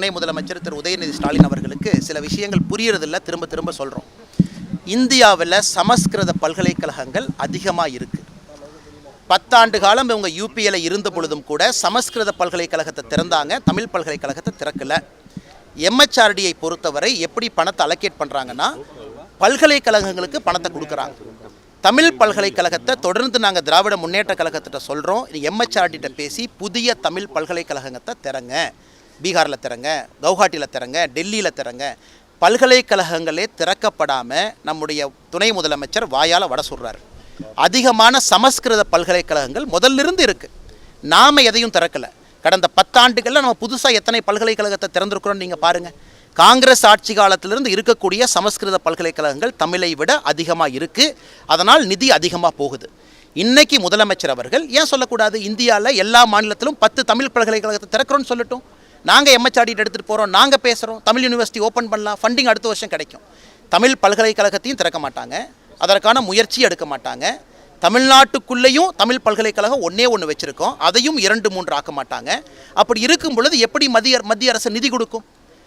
துணை முதலமைச்சர் திரு உதயநிதி ஸ்டாலின் அவர்களுக்கு சில விஷயங்கள் புரியறதில்ல, திரும்ப திரும்ப சொல்கிறோம். இந்தியாவில் சமஸ்கிருத பல்கலைக்கழகங்கள் அதிகமாக இருக்குது. 10 ஆண்டு காலம் இவங்க யூபியில் இருந்த பொழுதும் கூட சமஸ்கிருத பல்கலைக்கழகத்தை திறந்தாங்க, தமிழ் பல்கலைக்கழகத்தை திறக்கலை. எம்ஹெச்ஆர்டியை பொறுத்தவரை எப்படி பணத்தை அலோகேட் பண்ணுறாங்கன்னா, பல்கலைக்கழகங்களுக்கு பணத்தை கொடுக்குறாங்க. தமிழ் பல்கலைக்கழகத்தை தொடர்ந்து நாங்கள் திராவிட முன்னேற்ற கழகத்திட்ட சொல்கிறோம், எம்ஹெச்ஆர்டிகிட்ட பேசி புதிய தமிழ் பல்கலைக்கழகத்தை திறங்க, பீகாரில் திறங்க, கவுஹாட்டியில் திறங்க, டெல்லியில் திறங்க. பல்கலைக்கழகங்களே திறக்கப்படாமல் நம்முடைய துணை முதலமைச்சர் வாயால் வட சொல்கிறார். அதிகமான சமஸ்கிருத பல்கலைக்கழகங்கள் முதல்லிருந்து இருக்குது, நாம் எதையும் திறக்கலை. கடந்த 10 ஆண்டுகளில் நம்ம புதுசாக எத்தனை பல்கலைக்கழகத்தை திறந்திருக்கிறோன்னு நீங்கள் பாருங்கள். காங்கிரஸ் ஆட்சி காலத்திலிருந்து இருக்கக்கூடிய சமஸ்கிருத பல்கலைக்கழகங்கள் தமிழை விட அதிகமாக இருக்குது. அதனால் நிதி அதிகமாக போகுது. இன்றைக்கி முதலமைச்சர் அவர்கள் ஏன் சொல்லக்கூடாது, இந்தியாவில் எல்லா மாநிலத்திலும் 10 தமிழ் பல்கலைக்கழகத்தை திறக்கிறோன்னு சொல்லட்டும். நாங்கள் எம்ஹெச்ஆர்டிகிட்ட எடுத்துகிட்டு போகிறோம், நாங்கள் பேசுகிறோம், தமிழ் யூனிவர்சிட்டி ஓப்பன் பண்ணலாம், ஃபண்டிங் அடுத்த வருஷம் கிடைக்கும். தமிழ் பல்கலைக்கழகத்தையும் திறக்க மாட்டாங்க, அதற்கான முயற்சி எடுக்க மாட்டாங்க. தமிழ்நாட்டுக்குள்ளேயும் தமிழ் பல்கலைக்கழகம் ஒன்று வச்சுருக்கோம், அதையும் 2-3 ஆக்க மாட்டாங்க. அப்படி இருக்கும் பொழுது எப்படி மத்திய அரசு நிதி கொடுக்கும்?